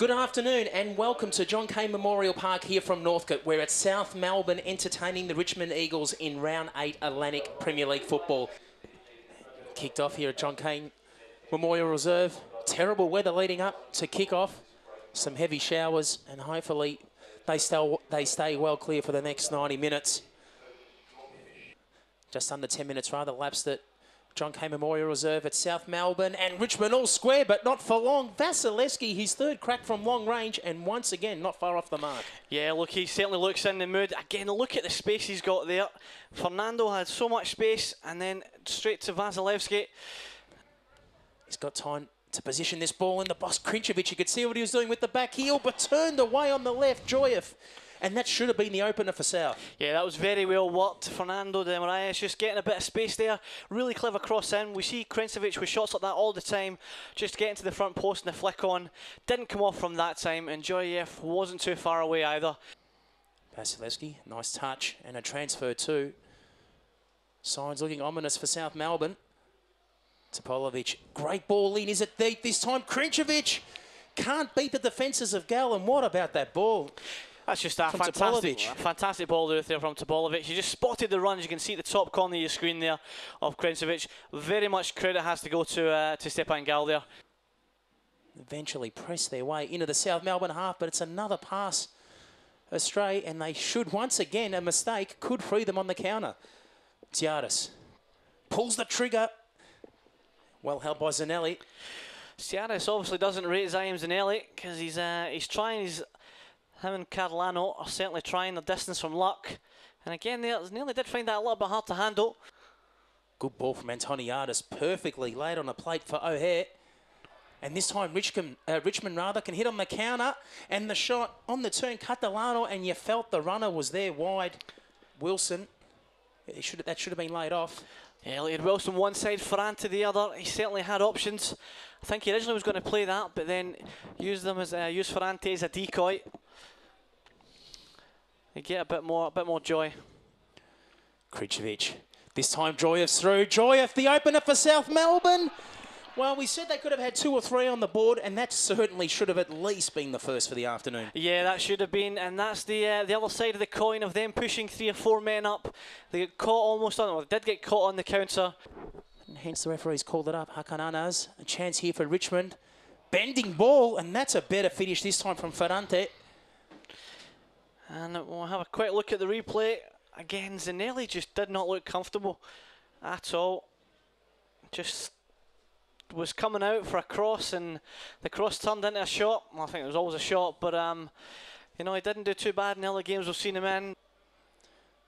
Good afternoon and welcome to John Cain Memorial Park here from Northcote. We're at South Melbourne entertaining the Richmond Eagles in Round 8 Alanic Premier League football. Kicked off here at John Cain Memorial Reserve. Terrible weather leading up to kick-off. Some heavy showers and hopefully they stay well clear for the next 90 minutes. Just under 10 minutes rather lapsed at John Cain Memorial Reserve at South Melbourne, and Richmond all square, but not for long. Vasilevski, his third crack from long range, and once again, not far off the mark. Yeah, look, he certainly looks in the mood. Again, look at the space he's got there. Fernando had so much space, and then straight to Vasilevski. He's got time to position this ball in the box. Krinčević, you could see what he was doing with the back heel, but turned away on the left. Joyev. And that should have been the opener for South. Yeah, that was very well worked. Fernando de Moraes just getting a bit of space there. Really clever cross in. We see Krinčević with shots like that all the time. Just getting to the front post and the flick on. Didn't come off from that time, and Joyev wasn't too far away either. Vasilevski, nice touch and a transfer too. Signs looking ominous for South Melbourne. Topolovic, great ball in. Is it deep this time? Krinčević can't beat the defences of Gal, and what about that ball? That's just a fantastic ball there from Topolovic. He just spotted the runs. You can see the top corner of your screen there of Krinčević. Very much credit has to go to Stepan Gal there. Eventually press their way into the South Melbourne half, but it's another pass astray, and they should once again, a mistake could free them on the counter. Tsiaris pulls the trigger. Well held by Zanelli. Tsiaris obviously doesn't rate Zaim Zanelli because he's trying his... Him and Catalano are certainly trying the distance from Luck. And again, nearly did find that a little bit hard to handle. Good ball from Antoniadis, perfectly laid on a plate for O'Hare. And this time Richmond can hit on the counter. And the shot on the turn, Catalano, and you felt the runner was there wide. Wilson, that should have been laid off. Yeah, he had Wilson one side, Ferrante the other. He certainly had options. I think he originally was going to play that, but then used Ferrante as a decoy. You get a bit more joy. Krinčević. This time Joyev's through. Joyev, the opener for South Melbourne. Well, we said they could have had 2 or 3 on the board, and that certainly should have at least been the first for the afternoon. Yeah, that should have been, and that's the other side of the coin of them pushing 3 or 4 men up. They got caught almost on, well, they did get caught on the counter. And hence the referee's called it up. Hakan Anas, a chance here for Richmond. Bending ball, and that's a better finish this time from Ferrante. And we'll have a quick look at the replay. Again, Zanelli just did not look comfortable at all. Just was coming out for a cross, and the cross turned into a shot. Well, I think it was always a shot, but you know, he didn't do too bad in the other games we've seen him in.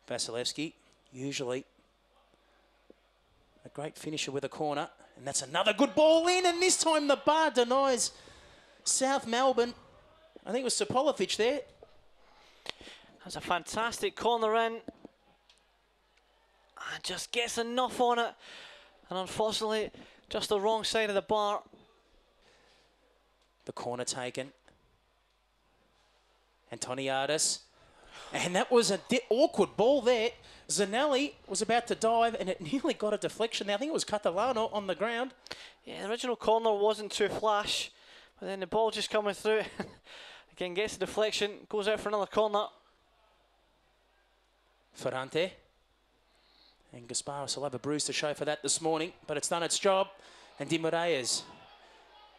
Vasilevski, usually a great finisher with a corner, and that's another good ball in, and this time the bar denies South Melbourne. I think it was Topolovic there. That's a fantastic corner in. And just gets enough on it. And unfortunately, just the wrong side of the bar. The corner taken. Antoniadis. And that was an awkward ball there. Zanelli was about to dive and it nearly got a deflection. I think it was Catalano on the ground. Yeah, the original corner wasn't too flash. But then the ball just coming through. Again, gets a deflection. Goes out for another corner. Ferrante. And Gasparis will have a bruise to show for that this morning, but it's done its job. And De Moraes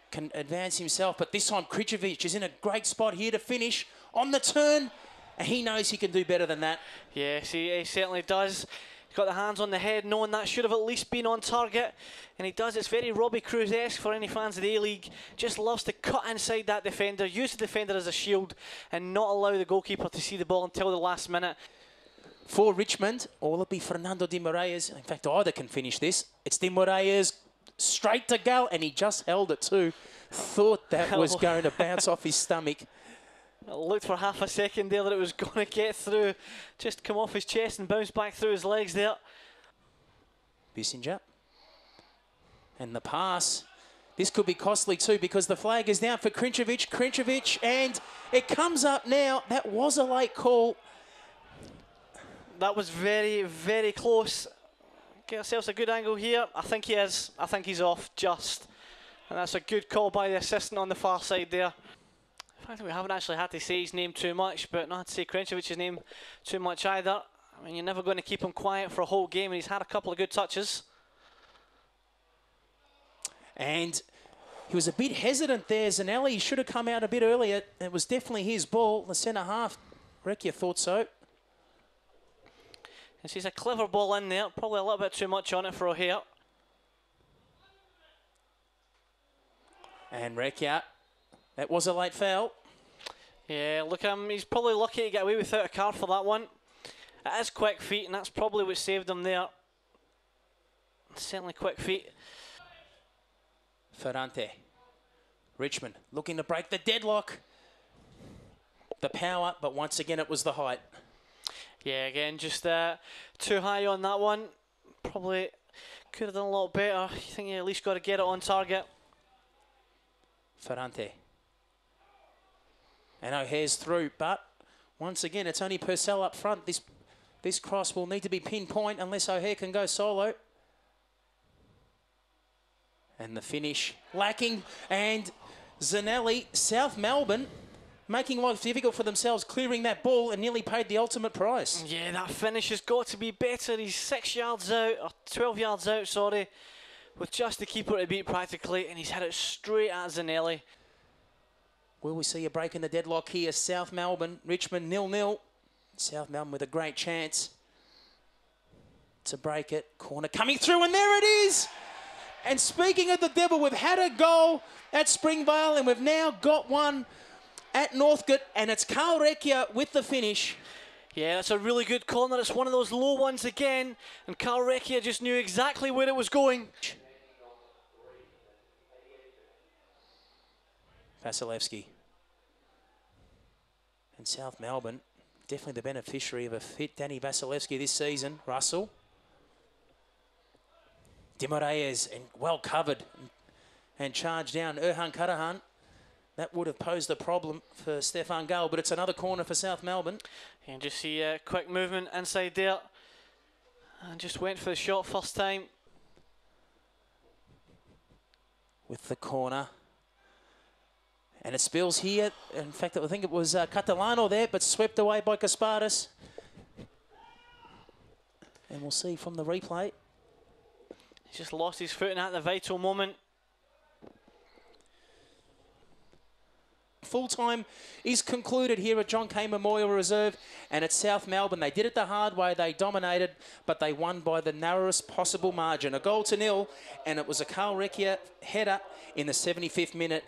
can advance himself, but this time Krinčević is in a great spot here to finish on the turn, and he knows he can do better than that. Yes, he certainly does. He's got the hands on the head, knowing that should have at least been on target, and he does. It's very Robbie Cruz-esque for any fans of the A-League. Just loves to cut inside that defender, use the defender as a shield, and not allow the goalkeeper to see the ball until the last minute. For Richmond, or will it be Fernando de Moraes? In fact, either can finish this. It's de Moraes straight to Gal, and he just held it too. Thought that was going to bounce off his stomach. I looked for half a second there that it was going to get through. Just come off his chest and bounce back through his legs there. Bissinger. And the pass. This could be costly too because the flag is down for Krinčević, and it comes up now. That was a late call. That was very, very close. Get ourselves a good angle here. I think he is. I think he's off just. And that's a good call by the assistant on the far side there. We haven't actually had to say his name too much, but not to say Krenčević's name too much either. I mean, you're never going to keep him quiet for a whole game, and he's had a couple of good touches. And he was a bit hesitant there. Zanelli should have come out a bit earlier. It was definitely his ball. The centre half, Recchia thought so. And she's a clever ball in there. Probably a little bit too much on it for O'Hare. And Recchia, that was a late foul. Yeah, look at him. He's probably lucky to get away without a card for that one. It is quick feet, and that's probably what saved him there. Certainly quick feet. Ferrante. Richmond looking to break the deadlock. The power, but once again it was the height. Yeah, again, just too high on that one. Probably could have done a lot better. You think you at least got to get it on target. Ferrante. And O'Hare's through, but once again, it's only Purcell up front. This cross will need to be pinpoint unless O'Hare can go solo. And the finish lacking. And Zanelli, South Melbourne, making life difficult for themselves, clearing that ball and nearly paid the ultimate price. Yeah, that finish has got to be better. He's 6 yards out, or 12 yards out, sorry, with just the keeper to beat practically, and he's hit it straight at Zanelli. Will we see a break in the deadlock here? South Melbourne, Richmond 0-0. South Melbourne with a great chance to break it. Corner coming through, and there it is! And speaking of the devil, we've had a goal at Springvale, and we've now got one at Northcote, and it's Carl Recchia with the finish. Yeah, that's a really good corner. It's one of those low ones again, and Carl Recchia just knew exactly where it was going. Vasilevski. And South Melbourne, definitely the beneficiary of a fit Danny Vasilevski this season. Russell. De Moraes, and well covered and charged down. Erhan Karahan. That would have posed a problem for Stefan Gale, but it's another corner for South Melbourne. And just see a quick movement inside there. And just went for the shot first time. With the corner. And it spills here. In fact, I think it was Catalano there, but swept away by Kasparis. And we'll see from the replay. He's just lost his footing at the vital moment. Full-time is concluded here at John Cain Memorial Reserve, and it's South Melbourne. They did it the hard way. They dominated, but they won by the narrowest possible margin. 1-0, and it was a Carl Recchia header in the 75th minute